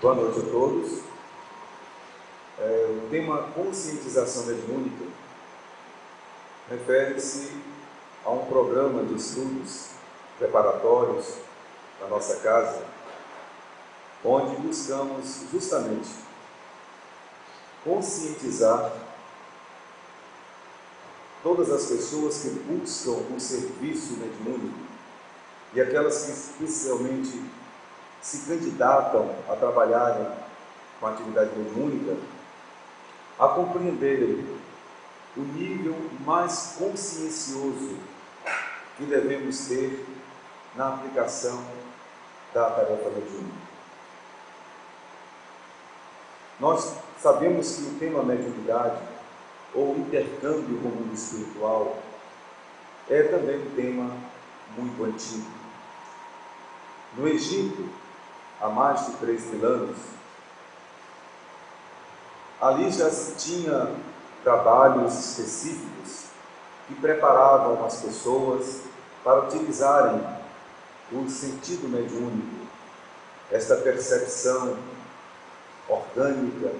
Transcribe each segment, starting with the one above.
Boa noite a todos. O tema conscientização mediúnica refere-se a um programa de estudos preparatórios da nossa casa, onde buscamos justamente conscientizar todas as pessoas que buscam o serviço mediúnico e aquelas que especialmente se candidatam a trabalharem com a atividade mediúnica, a compreenderem o nível mais consciencioso que devemos ter na aplicação da tarefa mediúnica. Nós sabemos que o tema mediunidade, ou intercâmbio com o mundo espiritual, é também um tema muito antigo. No Egito, há mais de 3.000 anos, ali já se tinha trabalhos específicos que preparavam as pessoas para utilizarem o sentido mediúnico, esta percepção orgânica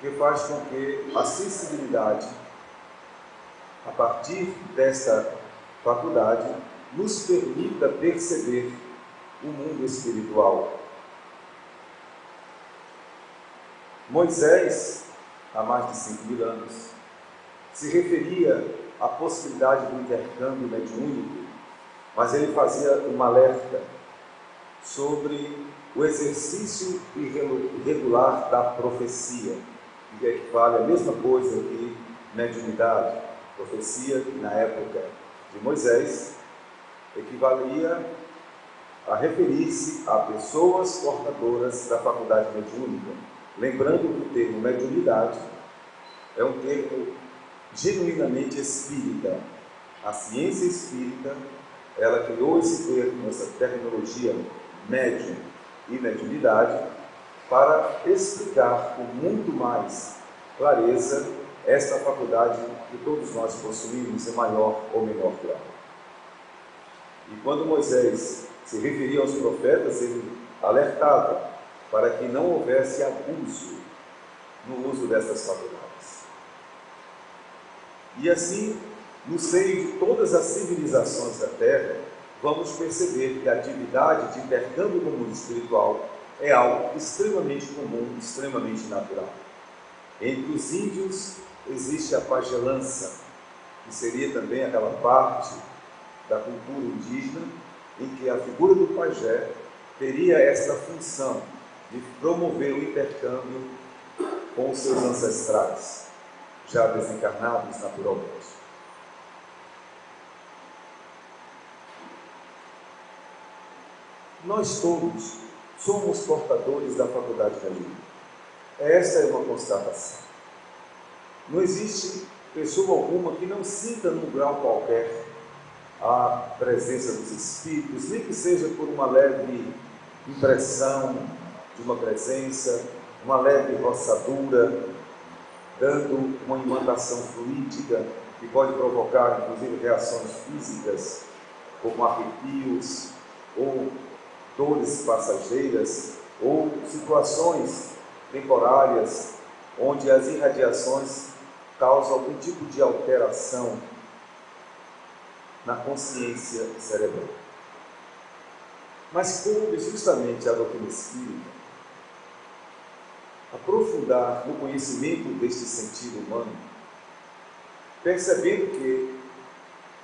que faz com que a sensibilidade, a partir desta faculdade, nos permita perceber o mundo espiritual. Moisés, há mais de 5.000 anos, se referia à possibilidade do intercâmbio mediúnico, mas ele fazia um alerta sobre o exercício irregular da profecia, que equivale à mesma coisa que mediunidade. Profecia, que na época de Moisés, equivalia a referir-se a pessoas portadoras da faculdade mediúnica. Lembrando que o termo mediunidade é um termo genuinamente espírita. A ciência espírita, ela criou esse termo, essa terminologia médium e mediunidade, para explicar com muito mais clareza esta faculdade que todos nós possuímos em maior ou menor grau. E quando Moisés se referia aos profetas, ele alertava para que não houvesse abuso no uso dessas faculdades. E assim, no seio de todas as civilizações da Terra, vamos perceber que a atividade de intercâmbio com o mundo espiritual é algo extremamente comum, extremamente natural. Entre os índios existe a pagelança, que seria também aquela parte da cultura indígena em que a figura do pajé teria esta função de promover o intercâmbio com os seus ancestrais, já desencarnados naturalmente. Nós todos somos portadores da faculdade mediúnica. Esta é uma constatação. Não existe pessoa alguma que não sinta num grau qualquer a presença dos espíritos, nem que seja por uma leve impressão de uma presença, uma leve roçadura, dando uma imantação fluídica que pode provocar, inclusive, reações físicas, como arrepios, ou dores passageiras, ou situações temporárias, onde as irradiações causam algum tipo de alteração na consciência cerebral. Mas coube justamente a doutrina espírita aprofundar no conhecimento deste sentido humano, percebendo que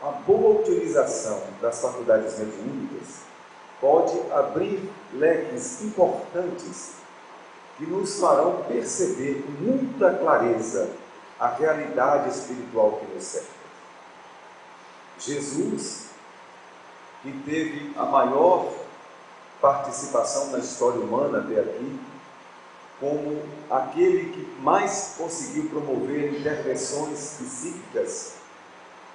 a boa utilização das faculdades mediúnicas pode abrir leques importantes que nos farão perceber com muita clareza a realidade espiritual que nos cerca. Jesus, que teve a maior participação na história humana até aqui, como aquele que mais conseguiu promover intervenções psíquicas,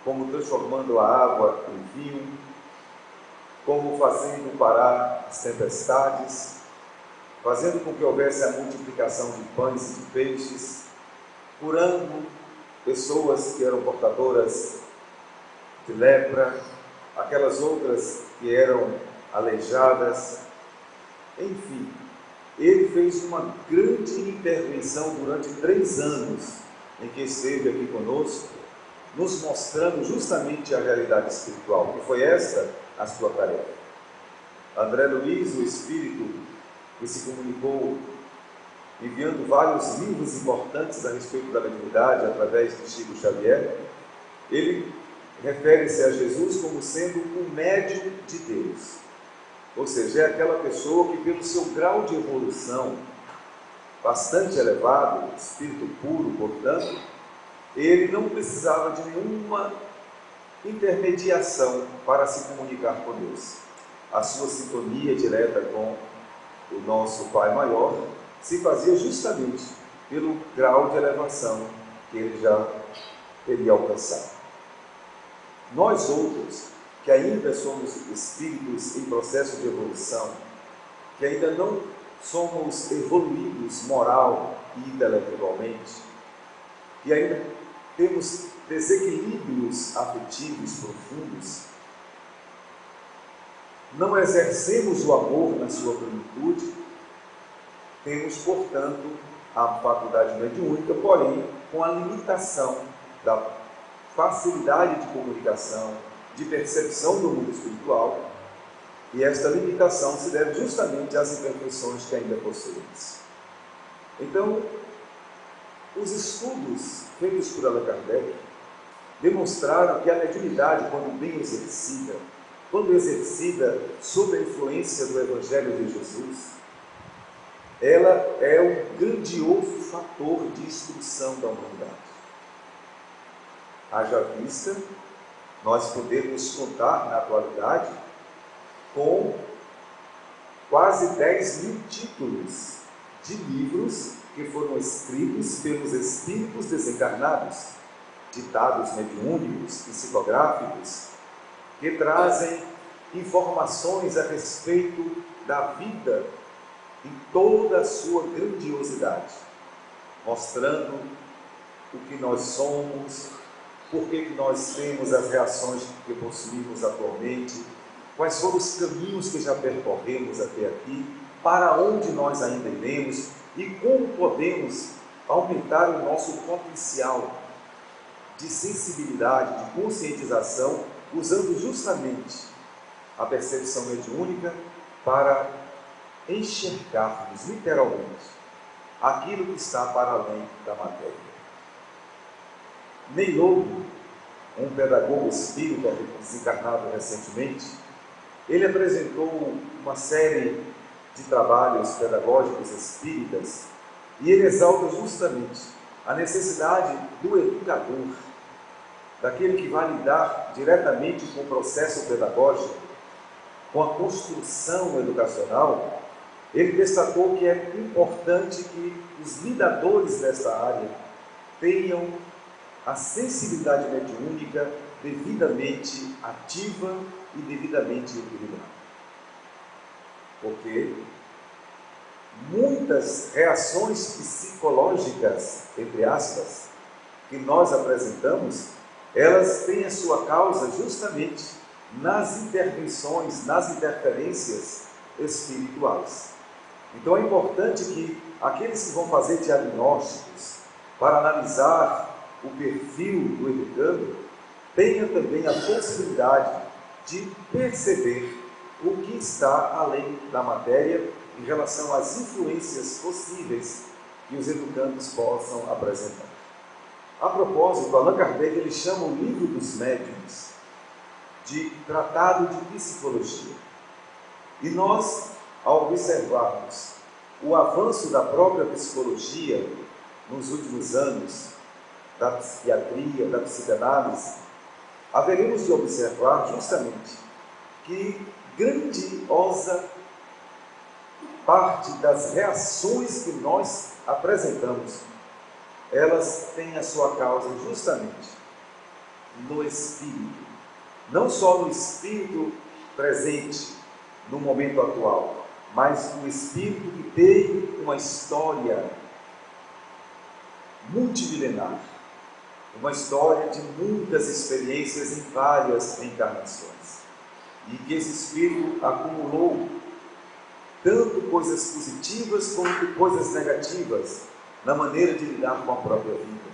como transformando a água em vinho, como fazendo parar as tempestades, fazendo com que houvesse a multiplicação de pães e de peixes, curando pessoas que eram portadoras de lepra, aquelas outras que eram aleijadas, enfim, ele fez uma grande intervenção durante 3 anos em que esteve aqui conosco, nos mostrando justamente a realidade espiritual, que foi essa a sua tarefa. André Luiz, o espírito que se comunicou enviando vários livros importantes a respeito da mediunidade através de Chico Xavier, ele refere-se a Jesus como sendo o médium de Deus. Ou seja, é aquela pessoa que, pelo seu grau de evolução bastante elevado, espírito puro, portanto, ele não precisava de nenhuma intermediação para se comunicar com Deus. A sua sintonia direta com o nosso Pai Maior se fazia justamente pelo grau de elevação que ele já teria alcançado. Nós outros, que ainda somos espíritos em processo de evolução, que ainda não somos evoluídos moral e intelectualmente, que ainda temos desequilíbrios afetivos profundos, não exercemos o amor na sua plenitude, temos, portanto, a faculdade mediúnica, porém, com a limitação da facilidade de comunicação, de percepção do mundo espiritual, e esta limitação se deve justamente às imperfeições que ainda possuímos. Então, os estudos feitos por Allan Kardec demonstraram que a mediunidade, quando bem exercida, quando exercida sob a influência do Evangelho de Jesus, ela é um grandioso fator de instrução da humanidade. Haja vista, nós podemos contar na atualidade com quase 10.000 títulos de livros que foram escritos pelos espíritos desencarnados, ditados mediúnicos, psicográficos, que trazem informações a respeito da vida em toda a sua grandiosidade, mostrando o que nós somos, por que nós temos as reações que possuímos atualmente, quais foram os caminhos que já percorremos até aqui, para onde nós ainda iremos e como podemos aumentar o nosso potencial de sensibilidade, de conscientização, usando justamente a percepção mediúnica para enxergarmos literalmente aquilo que está para além da matéria. Ney Lobo, um pedagogo espírita desencarnado recentemente, ele apresentou uma série de trabalhos pedagógicos espíritas e ele exalta justamente a necessidade do educador, daquele que vai lidar diretamente com o processo pedagógico, com a construção educacional. Ele destacou que é importante que os lidadores desta área tenham a sensibilidade mediúnica devidamente ativa e devidamente equilibrada. Porque muitas reações psicológicas, entre aspas, que nós apresentamos, elas têm a sua causa justamente nas intervenções, nas interferências espirituais. Então é importante que aqueles que vão fazer diagnósticos para analisar o perfil do educando tenham também a possibilidade de perceber o que está além da matéria em relação às influências possíveis que os educandos possam apresentar. A propósito, Allan Kardec ele chama o livro dos médiuns de Tratado de Psicologia. E nós, ao observarmos o avanço da própria psicologia nos últimos anos, da psiquiatria, da psicanálise, haveremos de observar justamente que grandiosa parte das reações que nós apresentamos, elas têm a sua causa justamente no espírito, não só no espírito presente no momento atual, mas no espírito que teve uma história multimilenar, uma história de muitas experiências em várias reencarnações, e que esse espírito acumulou tanto coisas positivas quanto coisas negativas na maneira de lidar com a própria vida.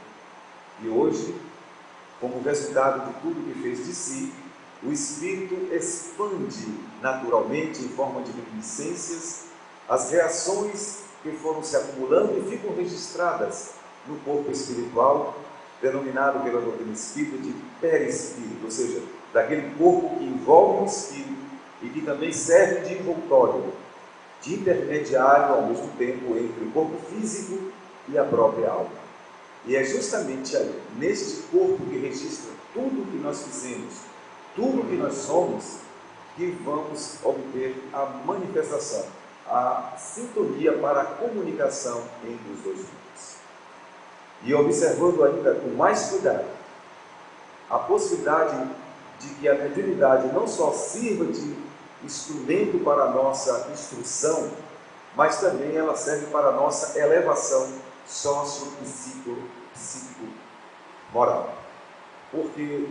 E hoje, como resultado de tudo que fez de si, o Espírito expande naturalmente, em forma de reminiscências, as reações que foram se acumulando e ficam registradas no corpo espiritual, denominado pela doutrina espírita de perispírito, ou seja, daquele corpo que envolve o espírito e que também serve de envoltório, de intermediário ao mesmo tempo entre o corpo físico e a própria alma. E é justamente aí, neste corpo que registra tudo o que nós fizemos, tudo o que nós somos, que vamos obter a manifestação, a sintonia para a comunicação entre os dois mundos. E observando ainda com mais cuidado a possibilidade de que a mediunidade não só sirva de instrumento para a nossa instrução, mas também ela serve para a nossa elevação sócio-psíquico-moral. Porque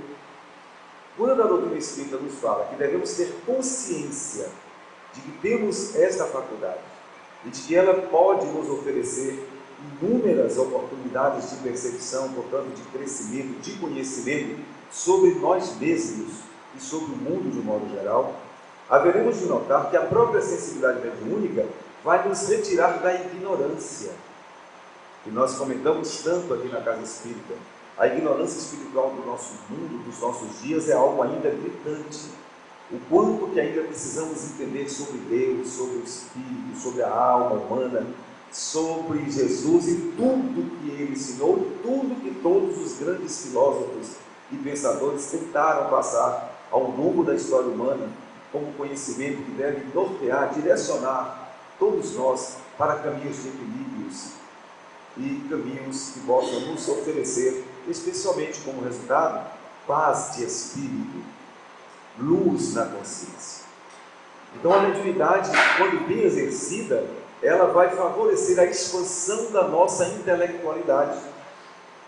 quando a doutrina espírita nos fala que devemos ter consciência de que temos esta faculdade e de que ela pode nos oferecer inúmeras oportunidades de percepção, portanto de crescimento, de conhecimento sobre nós mesmos e sobre o mundo de um modo geral, haveremos de notar que a própria sensibilidade mediúnica vai nos retirar da ignorância, que nós comentamos tanto aqui na Casa Espírita. A ignorância espiritual do nosso mundo, dos nossos dias, é algo ainda gritante. O quanto que ainda precisamos entender sobre Deus, sobre o Espírito, sobre a alma humana, sobre Jesus e tudo que Ele ensinou, tudo que todos os grandes filósofos e pensadores tentaram passar ao longo da história humana, como conhecimento que deve nortear, direcionar todos nós para caminhos de equilíbrios e caminhos que possam nos oferecer, especialmente como resultado, paz de espírito, luz na consciência. Então a mediunidade, quando bem exercida, ela vai favorecer a expansão da nossa intelectualidade.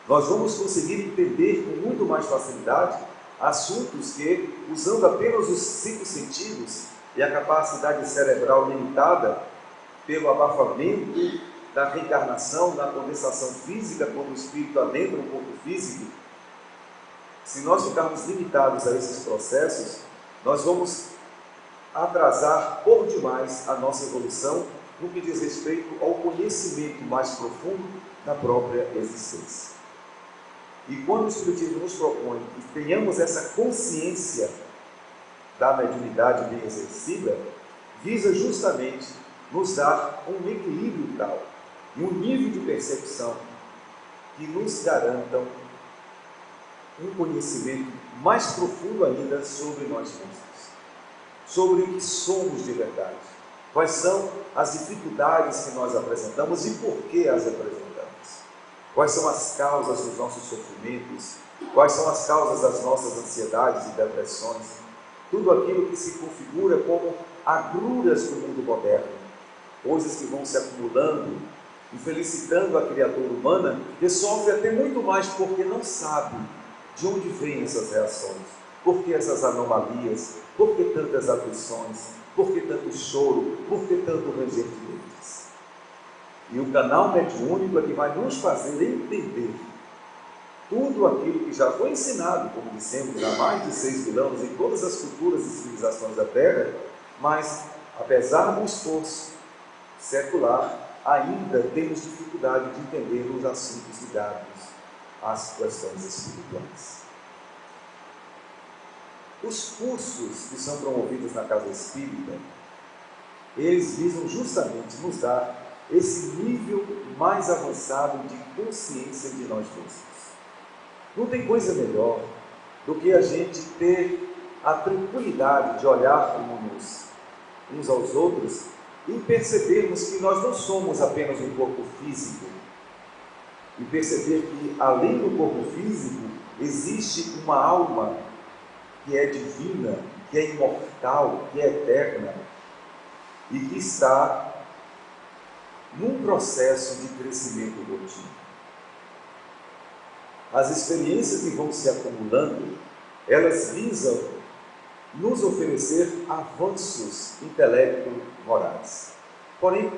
Nós vamos conseguir entender com muito mais facilidade assuntos que, usando apenas os 5 sentidos e a capacidade cerebral limitada pelo abafamento da reencarnação, da condensação física, quando o espírito adentra o corpo físico, se nós ficarmos limitados a esses processos, nós vamos atrasar por demais a nossa evolução no que diz respeito ao conhecimento mais profundo da própria existência. E quando o Espiritismo nos propõe que tenhamos essa consciência da mediunidade bem exercida, visa justamente nos dar um equilíbrio tal e um nível de percepção que nos garantam um conhecimento mais profundo ainda sobre nós mesmos, sobre o que somos de verdade, quais são as dificuldades que nós apresentamos e por que as apresentamos, quais são as causas dos nossos sofrimentos, quais são as causas das nossas ansiedades e depressões, tudo aquilo que se configura como agruras do mundo moderno, coisas que vão se acumulando, infelicitando a criatura humana, que sofre até muito mais porque não sabe de onde vêm essas reações, por que essas anomalias, por que tantas aflições, por que tanto choro, por que tanto ranger de dentes. E o canal mediúnico é que vai nos fazer entender tudo aquilo que já foi ensinado, como dissemos, há mais de 6.000 anos em todas as culturas e civilizações da Terra, mas, apesar do esforço secular, ainda temos dificuldade de entender os assuntos ligados às questões espirituais. Os cursos que são promovidos na Casa Espírita, eles visam justamente nos dar esse nível mais avançado de consciência de nós mesmos. Não tem coisa melhor do que a gente ter a tranquilidade de olhar uns aos outros e percebermos que nós não somos apenas um corpo físico, e perceber que além do corpo físico existe uma alma que é divina, que é imortal, que é eterna e que está num processo de crescimento contínuo. As experiências que vão se acumulando, elas visam nos oferecer avanços intelecto-morais. Porém,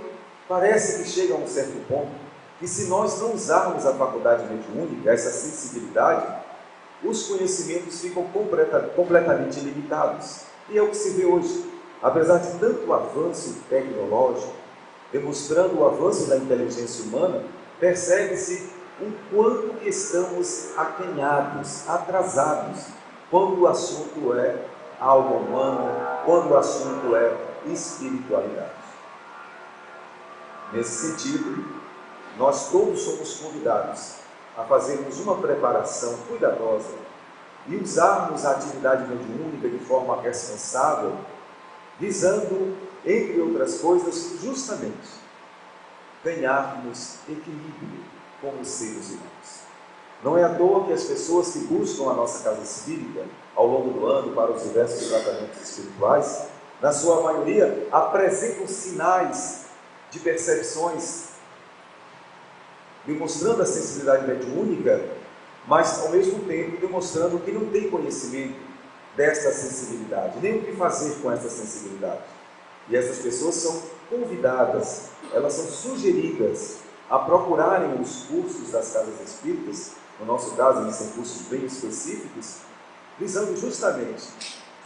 parece que chega a um certo ponto que, se nós não usarmos a faculdade mediúnica, essa sensibilidade, os conhecimentos ficam completamente limitados. E é o que se vê hoje. Apesar de tanto avanço tecnológico, demonstrando o avanço da inteligência humana, percebe-se o quanto que estamos acanhados, atrasados, quando o assunto é alma humana, quando o assunto é espiritualidade. Nesse sentido, nós todos somos convidados a fazermos uma preparação cuidadosa e usarmos a atividade mediúnica de forma responsável, visando, entre outras coisas, justamente ganharmos equilíbrio como seres humanos. Não é à toa que as pessoas que buscam a nossa casa espírita ao longo do ano para os diversos tratamentos espirituais, na sua maioria, apresentam sinais de percepções, demonstrando a sensibilidade mediúnica, mas ao mesmo tempo demonstrando que não tem conhecimento desta sensibilidade, nem o que fazer com essa sensibilidade. E essas pessoas são convidadas, elas são sugeridas a procurarem os cursos das casas espíritas. No nosso caso, eles são cursos bem específicos, visando justamente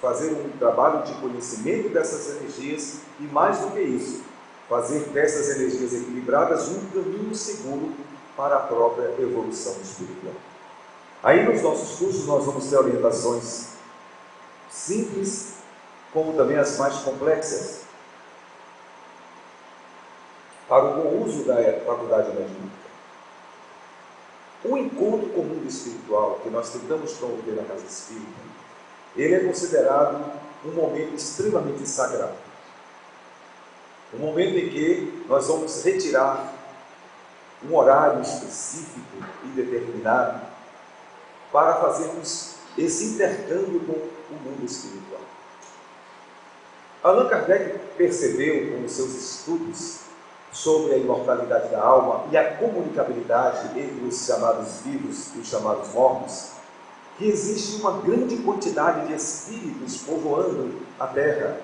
fazer um trabalho de conhecimento dessas energias e, mais do que isso, fazer dessas energias equilibradas um caminho seguro para a própria evolução espiritual. Aí nos nossos cursos nós vamos ter orientações simples, como também as mais complexas, para o bom uso da faculdade mediúnica. O encontro com o mundo espiritual que nós tentamos promover na casa espírita, ele é considerado um momento extremamente sagrado. Um momento em que nós vamos retirar um horário específico e determinado para fazermos esse intercâmbio com o mundo espiritual. Allan Kardec percebeu, com os seus estudos sobre a imortalidade da alma e a comunicabilidade entre os chamados vivos e os chamados mortos, que existe uma grande quantidade de espíritos povoando a Terra.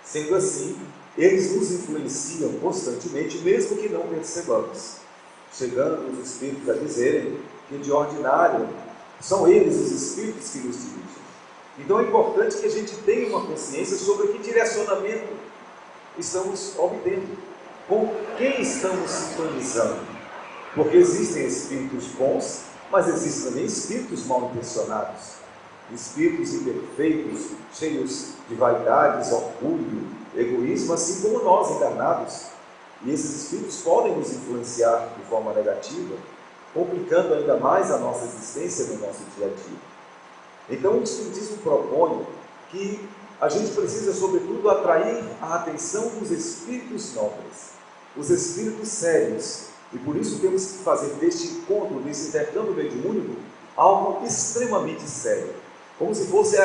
Sendo assim, eles nos influenciam constantemente, mesmo que não percebamos, chegando os espíritos a dizerem que, de ordinário, são eles os espíritos que nos dirigem. Então é importante que a gente tenha uma consciência sobre que direcionamento estamos obtendo, com quem estamos sintonizando, porque existem espíritos bons, mas existem também espíritos mal intencionados, espíritos imperfeitos, cheios de vaidades, orgulho, egoísmo, assim como nós encarnados. E esses espíritos podem nos influenciar de forma negativa, complicando ainda mais a nossa existência no nosso dia a dia. Então o Espiritismo propõe que a gente precisa, sobretudo, atrair a atenção dos espíritos nobres, os espíritos sérios, e por isso temos que fazer deste encontro, desse intercâmbio mediúnico, algo extremamente sério, como se fosse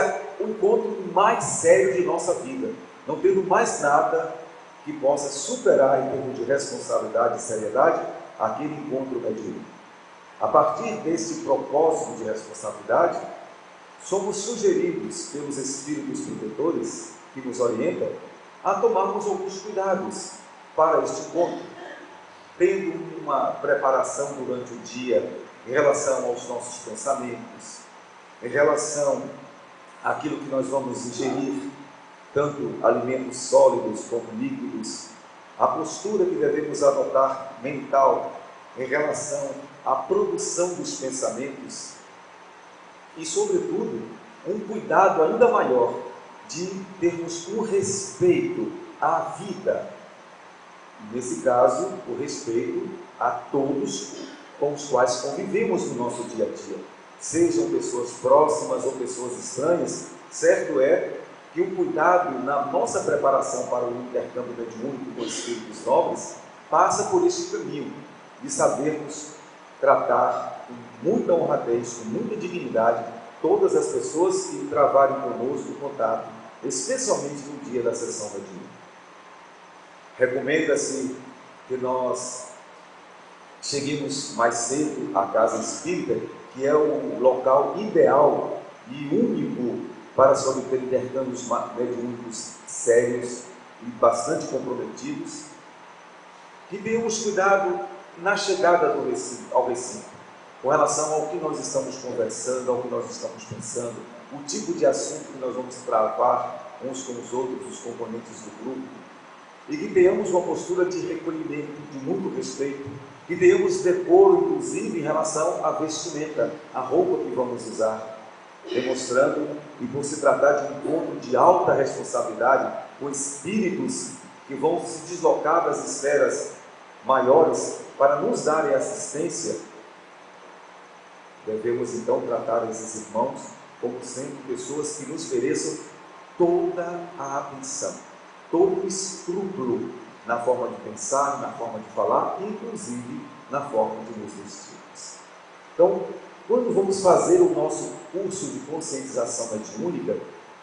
o encontro mais sério de nossa vida, não tendo mais nada que possa superar, em termos de responsabilidade e seriedade, aquele encontro mediúnico. A partir desse propósito de responsabilidade, somos sugeridos pelos espíritos protetores que nos orientam a tomarmos alguns cuidados para este encontro, tendo uma preparação durante o dia em relação aos nossos pensamentos, em relação àquilo que nós vamos ingerir, tanto alimentos sólidos como líquidos, a postura que devemos adotar mental em relação à produção dos pensamentos e, sobretudo, um cuidado ainda maior de termos um respeito à vida. Nesse caso, o respeito a todos com os quais convivemos no nosso dia a dia, sejam pessoas próximas ou pessoas estranhas. Certo é que o cuidado na nossa preparação para o intercâmbio mediúnico com espíritos nobres passa por este caminho de sabermos tratar com muita honradez, com muita dignidade, todas as pessoas que travarem conosco o contato, especialmente no dia da sessão mediúnica. Recomenda-se que nós cheguemos mais cedo à casa espírita, que é o local ideal e único para se obter intercâmbios mediúnicos sérios e bastante comprometidos, que tenhamos cuidado na chegada ao recinto, com relação ao que nós estamos conversando, ao que nós estamos pensando, o tipo de assunto que nós vamos travar uns com os outros, os componentes do grupo, e que tenhamos uma postura de recolhimento, de muito respeito, que tenhamos decoro, inclusive, em relação à vestimenta, à roupa que vamos usar, demonstrando, e por se tratar de um encontro de alta responsabilidade, com espíritos que vão se deslocar das esferas maiores para nos darem assistência, devemos então tratar esses irmãos como sendo pessoas que nos mereçam toda a atenção, todo o escrúpulo na forma de pensar, na forma de falar, inclusive na forma de nos vestirmos. Então, quando vamos fazer o nosso curso de conscientização mediúnica,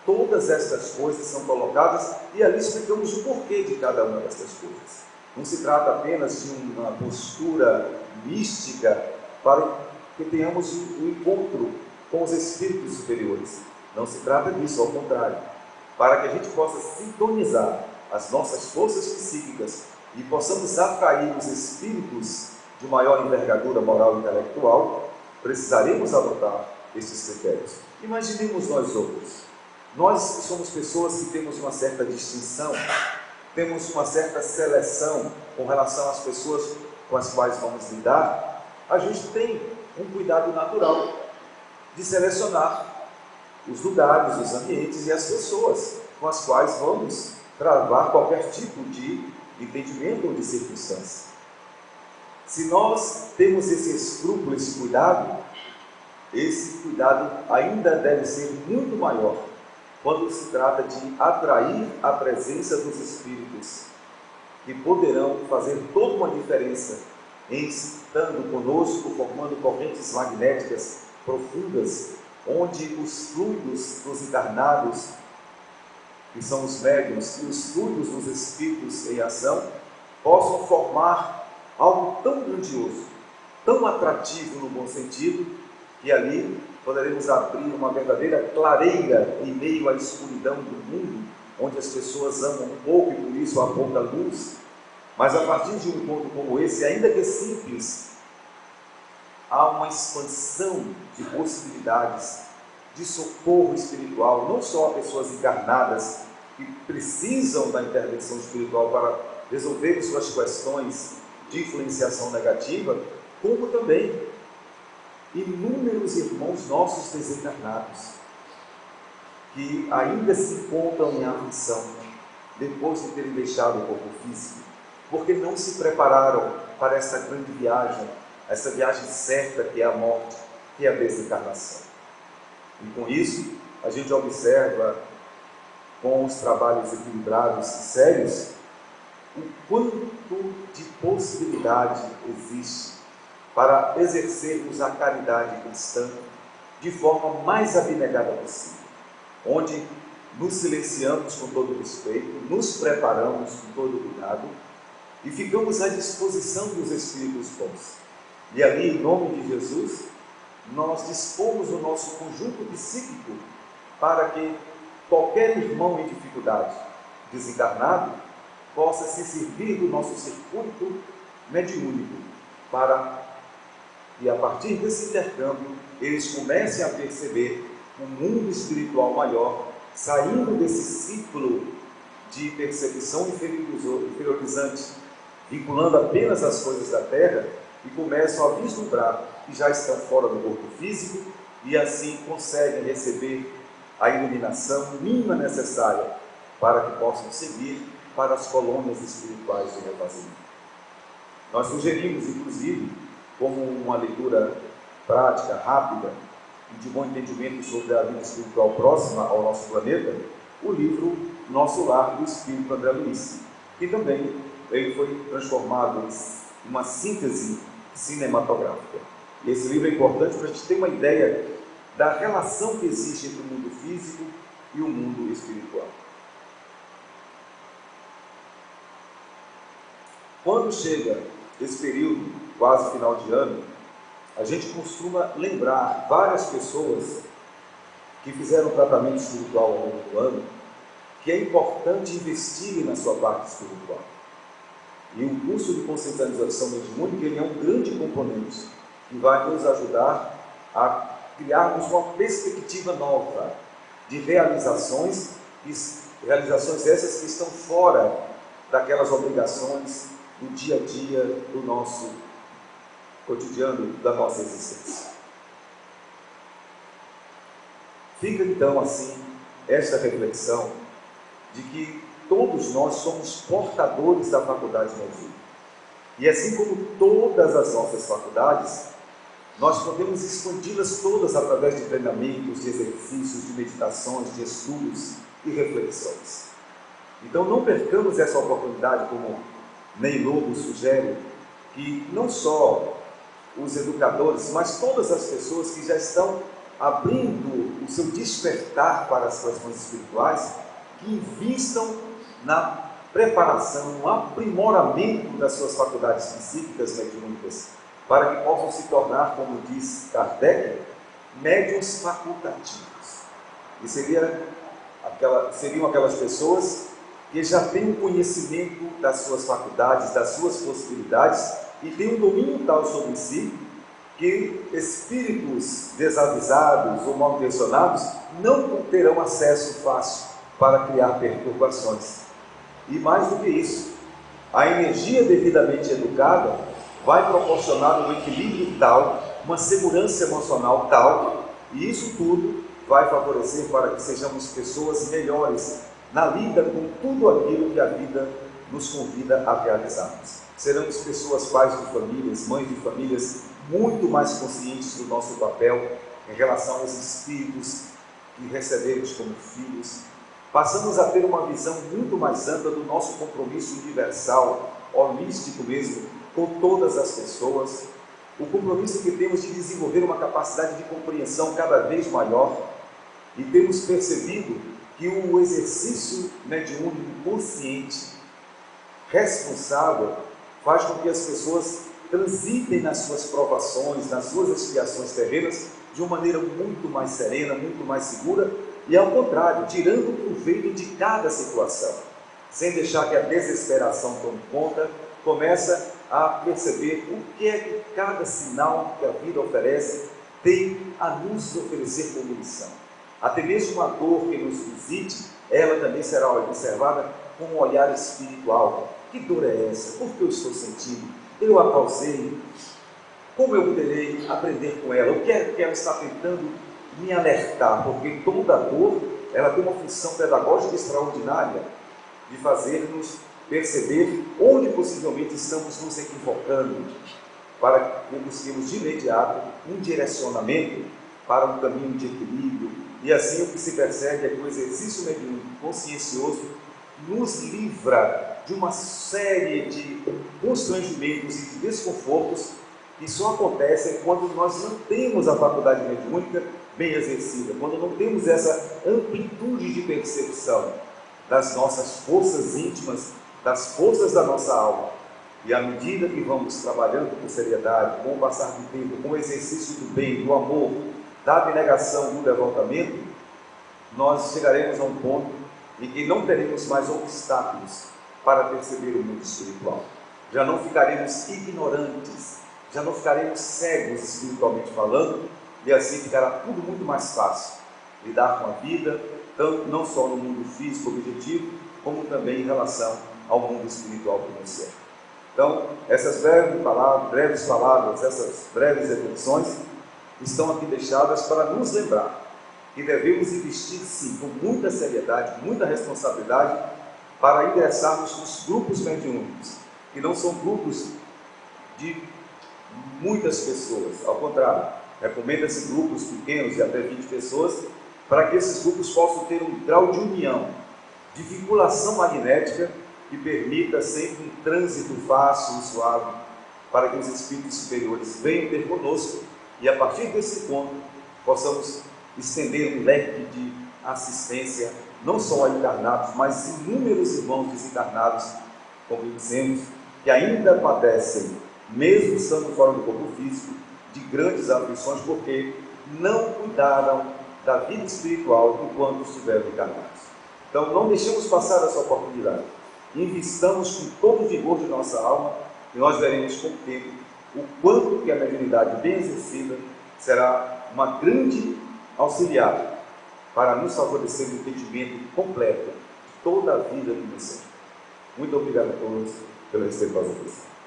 todas estas coisas são colocadas e ali explicamos o porquê de cada uma destas coisas. Não se trata apenas de uma postura mística para que tenhamos o encontro com os espíritos superiores. Não se trata disso, ao contrário. Para que a gente possa sintonizar as nossas forças psíquicas e possamos atrair os espíritos de maior envergadura moral e intelectual, precisaremos adotar esses critérios. Imaginemos nós outros. Nós somos pessoas que temos uma certa distinção, temos uma certa seleção com relação às pessoas com as quais vamos lidar. A gente tem um cuidado natural de selecionar os lugares, os ambientes e as pessoas com as quais vamos travar qualquer tipo de entendimento ou de circunstância. Se nós temos esse escrúpulo, esse cuidado ainda deve ser muito maior quando se trata de atrair a presença dos espíritos, que poderão fazer toda uma diferença em estando conosco, formando correntes magnéticas profundas, onde os fluidos dos encarnados, que são os médiuns, e os fluidos dos espíritos em ação, possam formar algo tão grandioso, tão atrativo no bom sentido, que ali poderemos abrir uma verdadeira clareira em meio à escuridão do mundo, onde as pessoas amam pouco e por isso há pouca luz. Mas a partir de um encontro como esse, ainda que simples, há uma expansão de possibilidades de socorro espiritual, não só a pessoas encarnadas que precisam da intervenção espiritual para resolver suas questões de influenciação negativa, como também inúmeros irmãos nossos desencarnados, que ainda se encontram em aflição, depois de terem deixado o corpo físico, porque não se prepararam para essa grande viagem, essa viagem certa que é a morte, que é a desencarnação. E com isso, a gente observa, com os trabalhos equilibrados e sérios, o quanto de possibilidade existe para exercermos a caridade cristã de forma mais abnegada possível, onde nos silenciamos com todo respeito, nos preparamos com todo cuidado e ficamos à disposição dos Espíritos bons. E ali, em nome de Jesus, nós dispomos o nosso conjunto psíquico para que qualquer irmão em dificuldade, desencarnado, possa se servir do nosso circuito mediúnico para que, a partir desse intercâmbio, eles comecem a perceber um mundo espiritual maior, saindo desse ciclo de percepção inferiorizante, vinculando apenas as coisas da terra, e começam a vislumbrar que já estão fora do corpo físico e assim conseguem receber a iluminação mínima necessária para que possam seguir para as colônias espirituais de refazimento. Nós sugerimos, inclusive, como uma leitura prática, rápida e de bom entendimento sobre a vida espiritual próxima ao nosso planeta, o livro Nosso Lar, do Espírito André Luiz, que também ele foi transformado em uma síntese cinematográfica. E esse livro é importante para a gente ter uma ideia da relação que existe entre o mundo físico e o mundo espiritual. Quando chega esse período, quase final de ano, a gente costuma lembrar várias pessoas que fizeram tratamento espiritual ao longo do ano que é importante investir na sua parte espiritual. E o curso de conscientização mediúnica, ele é um grande componente que vai nos ajudar a criarmos uma perspectiva nova de realizações essas que estão fora daquelas obrigações do dia a dia do nosso cotidiano, da nossa existência. Fica então assim esta reflexão de que todos nós somos portadores da faculdade mediúnica. E assim como todas as nossas faculdades, nós podemos expandi-las todas através de treinamentos, de exercícios, de meditações, de estudos e reflexões. Então não percamos essa oportunidade, como Ney Lobo sugere, que não só os educadores, mas todas as pessoas que já estão abrindo o seu despertar para as questões espirituais, que invistam na preparação, no aprimoramento das suas faculdades psíquicas mediúnicas, para que possam se tornar, como diz Kardec, médiuns facultativos. E seriam aquelas pessoas que já têm o conhecimento das suas faculdades, das suas possibilidades, e têm um domínio tal sobre si, que espíritos desavisados ou mal intencionados não terão acesso fácil para criar perturbações. E mais do que isso, a energia devidamente educada vai proporcionar um equilíbrio tal, uma segurança emocional tal, e isso tudo vai favorecer para que sejamos pessoas melhores na lida com tudo aquilo que a vida nos convida a realizarmos. Seremos pessoas, pais de famílias, mães de famílias, muito mais conscientes do nosso papel em relação aos espíritos que recebemos como filhos. Passamos a ter uma visão muito mais ampla do nosso compromisso universal, holístico mesmo, com todas as pessoas, o compromisso que temos de desenvolver uma capacidade de compreensão cada vez maior, e temos percebido que o exercício mediúnico consciente, responsável, faz com que as pessoas transitem nas suas provações, nas suas expiações terrenas, de uma maneira muito mais serena, muito mais segura, e ao contrário, tirando o proveito de cada situação, sem deixar que a desesperação tome conta, começa a perceber o que é que cada sinal que a vida oferece tem a nos oferecer como lição. Até mesmo uma dor que nos visite, ela também será observada com um olhar espiritual. Que dor é essa? Por que eu estou sentindo? Eu a causei? Como eu poderei aprender com ela? O que é que ela está tentando me alertar? Porque toda dor, ela tem uma função pedagógica extraordinária de fazer-nos perceber onde possivelmente estamos nos equivocando, para que busquemos de imediato um direcionamento para um caminho de equilíbrio. E assim o que se percebe é que o exercício mediúnico consciencioso nos livra de uma série de constrangimentos e de desconfortos que só acontecem quando nós não temos a faculdade mediúnica bem exercida, quando não temos essa amplitude de percepção das nossas forças íntimas, das forças da nossa alma. E à medida que vamos trabalhando com seriedade, com o passar do tempo, com o exercício do bem, do amor, da abnegação, do levantamento, nós chegaremos a um ponto em que não teremos mais obstáculos para perceber o mundo espiritual. Já não ficaremos ignorantes, já não ficaremos cegos espiritualmente falando, e assim ficará tudo muito mais fácil lidar com a vida, tanto não só no mundo físico objetivo, como também em relação ao mundo espiritual que nos serve. Então, essas breves palavras, essas breves reflexões estão aqui deixadas para nos lembrar que devemos investir sim, com muita seriedade, muita responsabilidade, para ingressarmos nos grupos mediúnicos, que não são grupos de muitas pessoas, ao contrário, recomenda-se grupos pequenos de até 20 pessoas, para que esses grupos possam ter um grau de união, de vinculação magnética, que permita sempre um trânsito fácil e suave, para que os espíritos superiores venham ter conosco, e a partir desse ponto, possamos estender um leque de assistência, não só a encarnados, mas inúmeros irmãos desencarnados, como dizemos, que ainda padecem, mesmo estando fora do corpo físico, de grandes aflições, porque não cuidaram da vida espiritual enquanto estiveram encarnados. Então não deixemos passar essa oportunidade. Investamos com todo o vigor de nossa alma e nós veremos com o tempo o quanto que a mediunidade bem exercida será uma grande auxiliar para nos favorecer o entendimento completo de toda a vida do Messias. Muito obrigado a todos pelo respeitosa atenção.